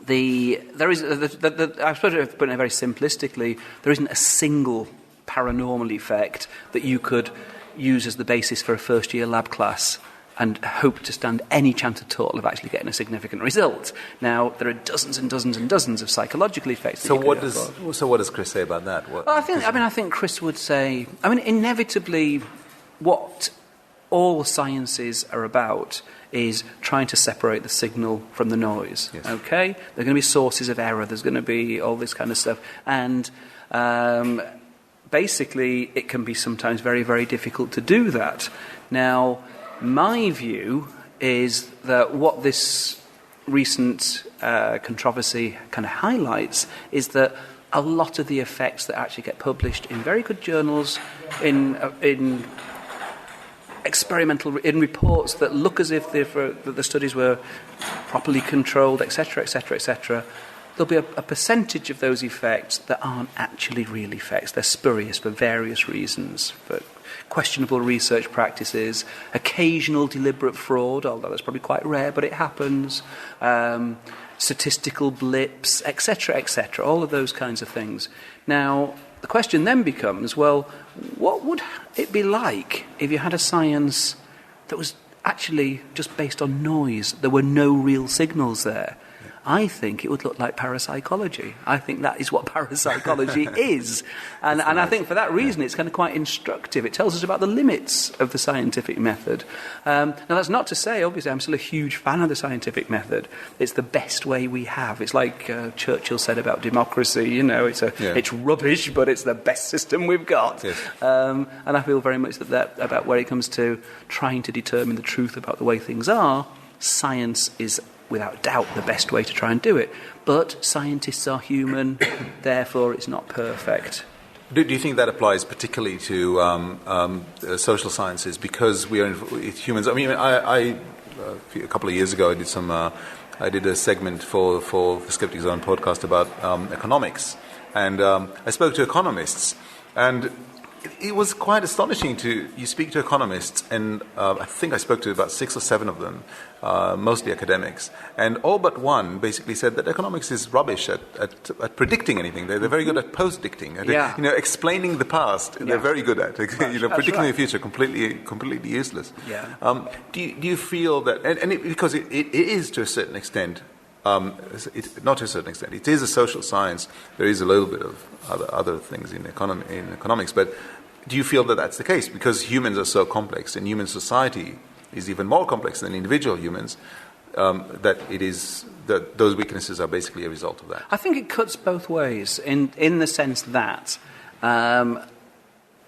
suppose, to put it very simplistically, there isn't a single paranormal effect that you could use as the basis for a first-year lab class and hope to stand any chance at all of actually getting a significant result. Now, there are dozens and dozens and dozens of psychological effects. So what does Chris say about that? I think Chris would say, inevitably, what all sciences are about is trying to separate the signal from the noise. Yes. Okay? There are going to be sources of error. There's going to be all this kind of stuff. And basically, it can be sometimes very, very difficult to do that. Now, my view is that what this recent controversy kind of highlights is that a lot of the effects that actually get published in very good journals, in reports that look as if the studies were properly controlled, etc., etc., etc., there'll be a percentage of those effects that aren't actually real effects. They're spurious for various reasons, for questionable research practices, occasional deliberate fraud, although that's probably quite rare, but it happens, statistical blips, etc., etc., all of those kinds of things. Now, the question then becomes, well, what would it be like if you had a science that was actually just based on noise. There were no real signals there. I think it would look like parapsychology. I think that is what parapsychology is. And I think for that reason it's kind of quite instructive. It tells us about the limits of the scientific method. Now that's not to say, obviously, I'm still a huge fan of the scientific method. It's the best way we have. It's like Churchill said about democracy, it's rubbish, but it's the best system we've got. Yes. And I feel very much that about where it comes to trying to determine the truth about the way things are, science is without doubt the best way to try and do it. But scientists are human, therefore it's not perfect. Do you think that applies particularly to social sciences because we are humans? I mean, a couple of years ago I did a segment for the Skeptic Zone podcast about economics, and I spoke to economists, and it was quite astonishing you speak to economists, and I think I spoke to about 6 or 7 of them, mostly academics, and all but one basically said that economics is rubbish at predicting anything. They're very good at post-dicting, explaining the past. They're very good at predicting the future. Completely useless. Yeah. Do you feel that, because it is to a certain extent. Not to a certain extent. It is a social science. There is a little bit of other things in economics, but do you feel that that's the case? Because humans are so complex, and human society is even more complex than individual humans, that those weaknesses are basically a result of that. I think it cuts both ways in the sense that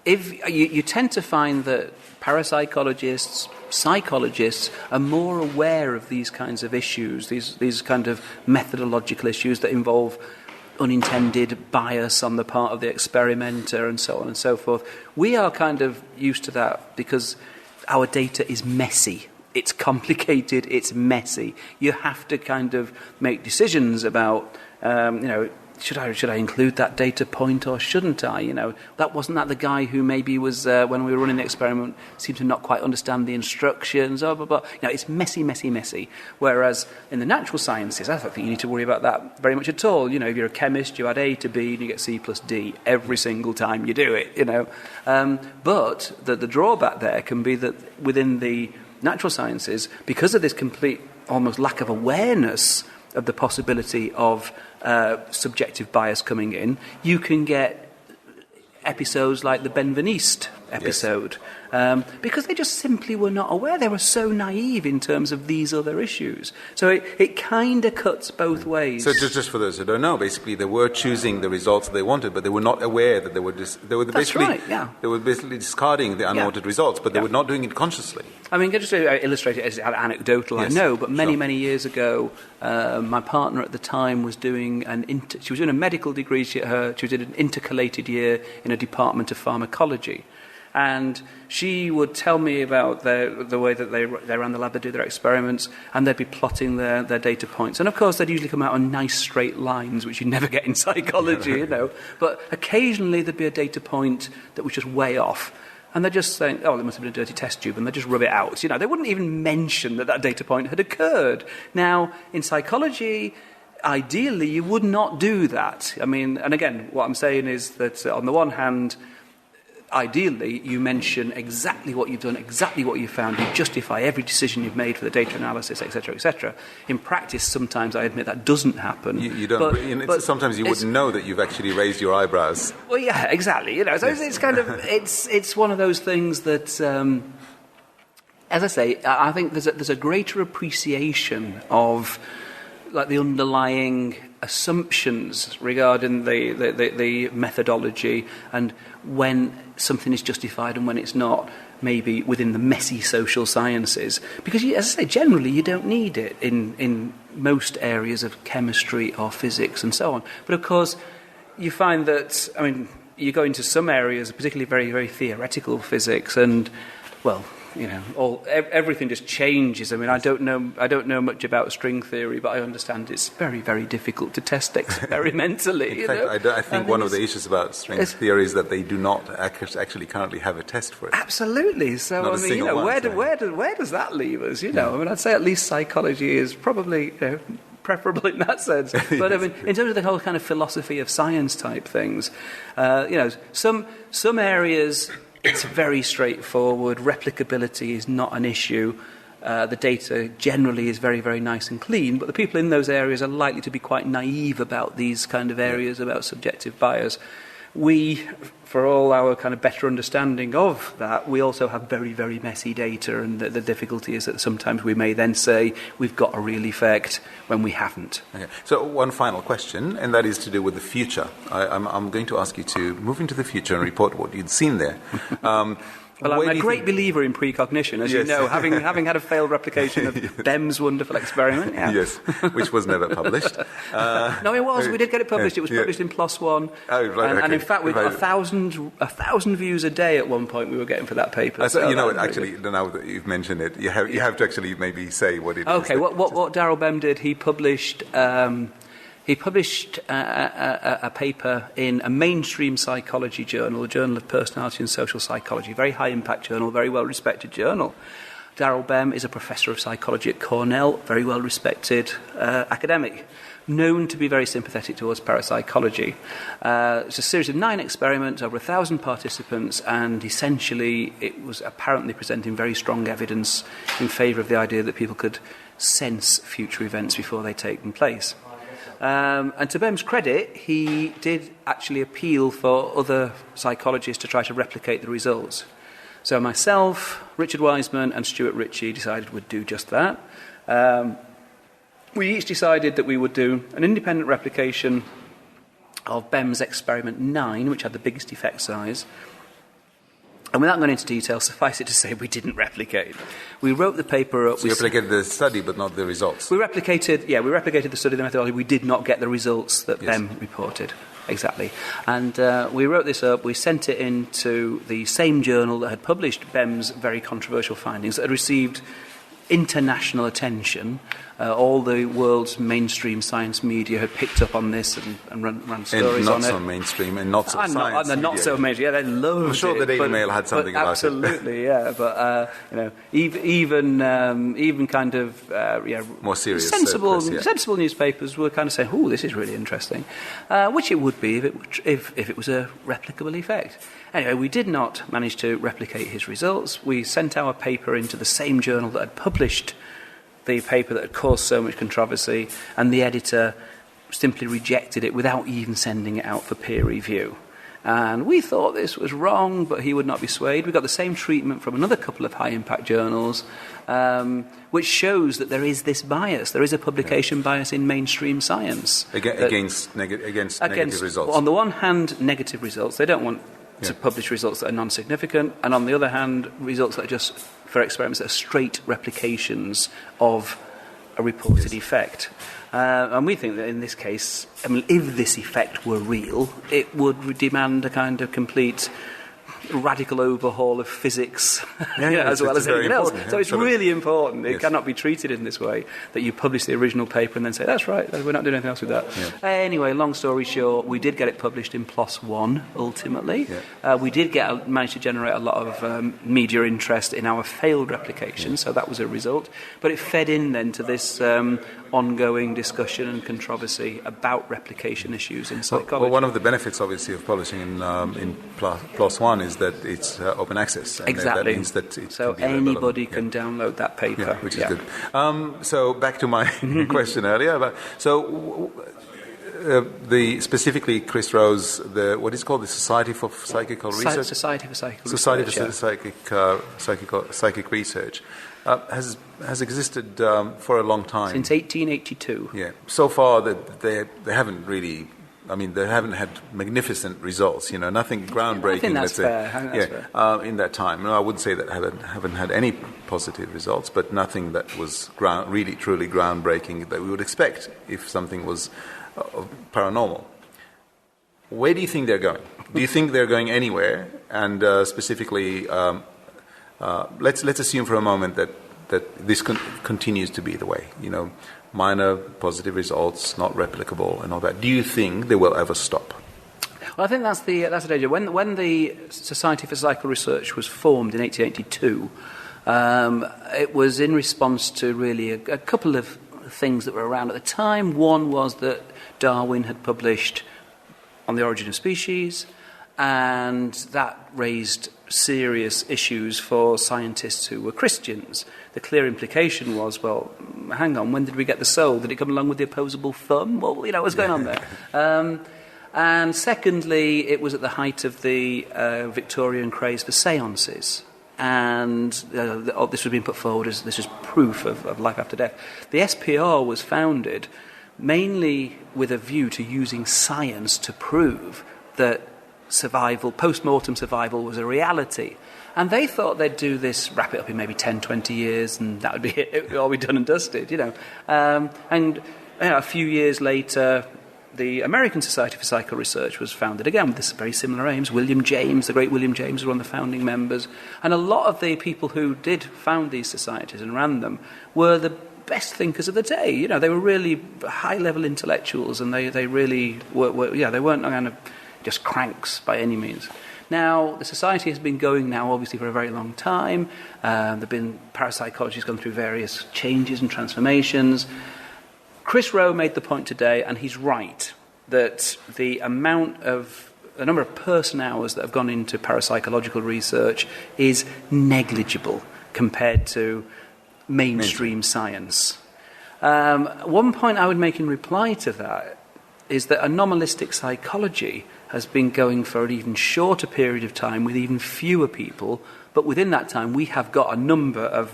if you tend to find that parapsychologists, psychologists are more aware of these kinds of issues, these kind of methodological issues that involve unintended bias on the part of the experimenter and so on and so forth. We are kind of used to that because our data is messy. It's complicated, it's messy. You have to kind of make decisions about, should I include that data point or shouldn't I? Wasn't that the guy who maybe was, when we were running the experiment, seemed to not quite understand the instructions, blah, blah, blah. It's messy, messy, messy. Whereas in the natural sciences, I don't think you need to worry about that very much at all. If you're a chemist, you add A to B and you get C plus D every single time you do it, But the drawback there can be that within the natural sciences, because of this complete, almost lack of awareness of the possibility of subjective bias coming in, you can get episodes like the Benveniste episode, because they just simply were not aware. They were so naive in terms of these other issues. So it kind of cuts both ways. So just for those who don't know, basically they were choosing the results they wanted, but they were not aware that they were basically discarding the unwanted results, but they were not doing it consciously. I mean, just to illustrate it as anecdotal, I know, but many years ago, my partner at the time was doing she was doing a medical degree. She did an intercalated year in a department of pharmacology. And she would tell me about the way that they ran the lab, they do their experiments, and they'd be plotting their data points. And of course, they'd usually come out on nice straight lines, which you never get in psychology, But occasionally there'd be a data point that was just way off. And they're just saying, there must have been a dirty test tube, and they just rub it out. They wouldn't even mention that data point had occurred. Now, in psychology, ideally, you would not do that. I mean, and again, what I'm saying is that on the one hand, ideally, you mention exactly what you've done, exactly what you found. You justify every decision you've made for the data analysis, etc., etc. In practice, sometimes I admit that doesn't happen. You don't. But sometimes you wouldn't know that you've actually raised your eyebrows. Well, yeah, exactly. So it's kind of it's one of those things that, as I say, I think there's a greater appreciation of like the underlying assumptions regarding the methodology and when something is justified and when it's not, maybe within the messy social sciences. Because, as I say, generally you don't need it in most areas of chemistry or physics and so on. But, of course, you find that, you go into some areas, particularly very, very theoretical physics, and, well, everything just changes. I don't know much about string theory, but I understand it's very, very difficult to test experimentally. In fact, I think one of the issues about string theory is that they do not actually currently have a test for it. Absolutely. So where does that leave us? I'd say at least psychology is probably preferable in that sense. But in terms of the whole kind of philosophy of science type things, some areas. It's very straightforward. Replicability is not an issue. the data generally is very, very nice and clean, but the people in those areas are likely to be quite naive about these kind of areas, about subjective bias. We, for all our kind of better understanding of that, we also have very, very messy data, and the difficulty is that sometimes we may then say we've got a real effect when we haven't. Okay. So one final question, and that is to do with the future. I'm going to ask you to move into the future and report what you'd seen there. Well, I'm a great believer in precognition, as you know, having had a failed replication of Bem's wonderful experiment. Yeah. Yes, which was never published. No, it was. We did get it published. It was published in PLOS ONE. Oh, right, and in fact, we got 1,000 views a day at one point we were getting for that paper. So you know what, actually, now that you've mentioned it, you have to actually maybe say what it is. Okay, what Darrell Bem did, he published... He published a paper in a mainstream psychology journal, a journal of personality and social psychology, very high-impact journal, very well-respected journal. Darrell Bem is a professor of psychology at Cornell, very well-respected academic, known to be very sympathetic towards parapsychology. It's a series of 9 experiments, over 1,000 participants, and essentially it was apparently presenting very strong evidence in favour of the idea that people could sense future events before they take them place. And to Bem's credit, he did actually appeal for other psychologists to try to replicate the results. So myself, Richard Wiseman and Stuart Ritchie decided we'd do just that. We each decided that we would do an independent replication of Bem's experiment 9, which had the biggest effect size. And without going into detail, suffice it to say we didn't replicate. We wrote the paper up. So you replicated the study but not the results? We replicated the study, the methodology. We did not get the results that Bem reported. Exactly. And we wrote this up. We sent it into the same journal that had published Bem's very controversial findings, that had received international attention. All the world's mainstream science media had picked up on this and ran stories on it. And not so mainstame and not so science media. Not so mainstream, yeah, they loved it. I'm sure the Daily Mail had something about absolutely, it. Absolutely, yeah. But even kind of more serious, sensible newspapers were kind of saying, "Oh, this is really interesting," which it would be if it was a replicable effect. Anyway, we did not manage to replicate his results. We sent our paper into the same journal that had published the paper that had caused so much controversy, and the editor simply rejected it without even sending it out for peer review. And we thought this was wrong, but he would not be swayed. We got the same treatment from another couple of high-impact journals, which shows that there is this bias. There is a publication bias in mainstream science. Against negative results. On the one hand, negative results. They don't want to publish results that are non-significant, and on the other hand, results that are just, for experiments, that are straight replications of a reported effect. And we think that in this case, I mean, if this effect were real, it would demand a kind of complete radical overhaul of physics as well as anything else. So it's really important. It cannot be treated in this way, that you publish the original paper and then say, that's right, we're not doing anything else with that. Anyway, long story short, we did get it published in PLOS ONE, ultimately. We did manage to generate a lot of media interest in our failed replication, so that was a result. But it fed in then to this ongoing discussion and controversy about replication issues in psychology. Well, one of the benefits, obviously, of publishing in PLOS ONE is that it's open access. And exactly. That means that it so anybody can download that paper. Which is good. So back to my question earlier. Specifically Chris Rose, what is called the Society for Psychical Research? Society for Psychic Research. Has existed for a long time. Since 1882. Yeah. So far, they haven't really. I mean, they haven't had magnificent results. Nothing groundbreaking. I think that's fair. In that time, I wouldn't say that haven't had any positive results, but nothing that was really truly groundbreaking that we would expect if something was paranormal. Where do you think they're going? Do you think they're going anywhere? And specifically. Let's assume for a moment that this continues to be the way. Minor positive results, not replicable, and all that. Do you think they will ever stop? Well, I think that's the danger. When the Society for Psychical Research was formed in 1882, it was in response to really a couple of things that were around at the time. One was that Darwin had published On the Origin of Species. And that raised serious issues for scientists who were Christians. The clear implication was, well, hang on, when did we get the soul? Did it come along with the opposable thumb? Well, what's going on there? And secondly, it was at the height of the Victorian craze for seances. And this was being put forward as this is proof of life after death. The SPR was founded mainly with a view to using science to prove that survival, post-mortem survival, was a reality. And they thought they'd do this, wrap it up in maybe 10, 20 years, and that would be it. It would all be done and dusted, And a few years later, the American Society for Psycho Research was founded again with this very similar aims. William James, the great William James, was one of the founding members. And a lot of the people who did found these societies and ran them were the best thinkers of the day. They were really high-level intellectuals, and they really were they weren't kind of just cranks by any means. Now, the society has been going now, obviously, for a very long time. Parapsychology has gone through various changes and transformations. Chris Rowe made the point today, and he's right, that the number of person-hours that have gone into parapsychological research is negligible compared to mainstream science. One point I would make in reply to that is that anomalistic psychology has been going for an even shorter period of time with even fewer people, but within that time we have got a number of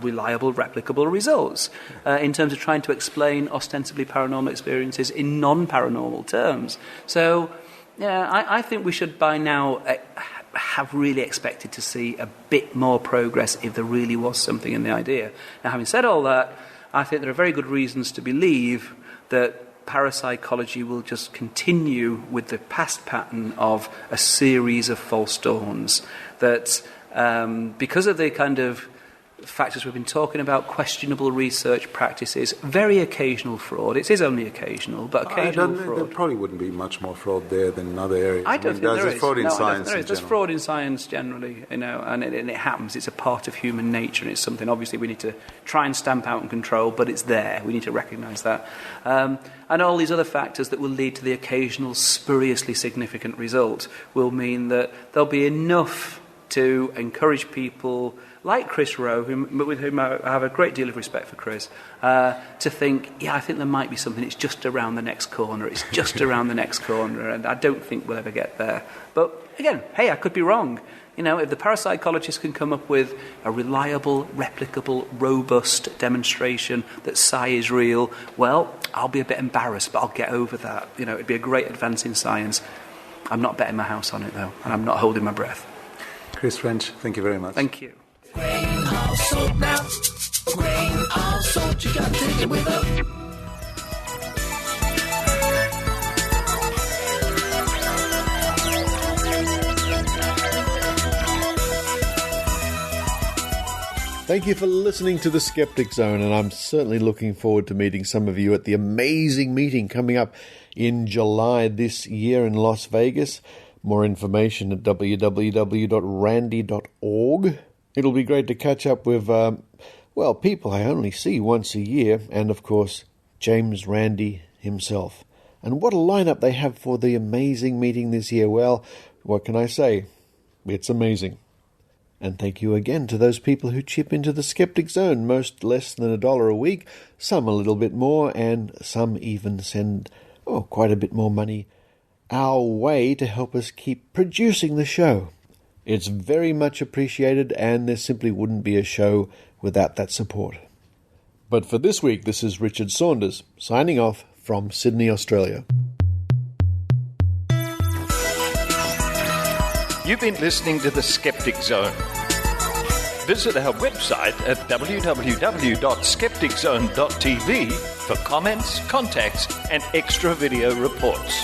reliable, replicable results in terms of trying to explain ostensibly paranormal experiences in non-paranormal terms. So, I think we should by now have really expected to see a bit more progress if there really was something in the idea. Now, having said all that, I think there are very good reasons to believe that parapsychology will just continue with the past pattern of a series of false dawns. That because of the kind of factors we've been talking about, questionable research practices, very occasional fraud. It is only occasional, but occasional fraud. There probably wouldn't be much more fraud there than in other areas. I don't think there is. There's fraud in science. There's fraud in science generally, and it happens. It's a part of human nature, and it's something obviously we need to try and stamp out and control, but it's there. We need to recognise that. And all these other factors that will lead to the occasional spuriously significant result will mean that there'll be enough to encourage people like Chris Rowe, with whom I have a great deal of respect for Chris, to think, I think there might be something. It's just around the next corner. It's just around the next corner, and I don't think we'll ever get there. But again, hey, I could be wrong. If the parapsychologists can come up with a reliable, replicable, robust demonstration that psi is real, well, I'll be a bit embarrassed, but I'll get over that. It'd be a great advance in science. I'm not betting my house on it, though, and I'm not holding my breath. Chris French, thank you very much. Thank you. Grain of salt now. Grain of salt, you gotta take it with a... Thank you for listening to the Skeptic Zone, and I'm certainly looking forward to meeting some of you at the amazing meeting coming up in July this year in Las Vegas. More information at www.randy.org. It'll be great to catch up with, people I only see once a year, and of course, James Randi himself. And what a lineup they have for the amazing meeting this year. Well, what can I say? It's amazing. And thank you again to those people who chip into the Skeptic Zone, most less than $1 a week, some a little bit more, and some even send quite a bit more money our way to help us keep producing the show. It's very much appreciated, and there simply wouldn't be a show without that support. But for this week, this is Richard Saunders, signing off from Sydney, Australia. You've been listening to the Skeptic Zone. Visit our website at www.skepticzone.tv for comments, contacts, and extra video reports.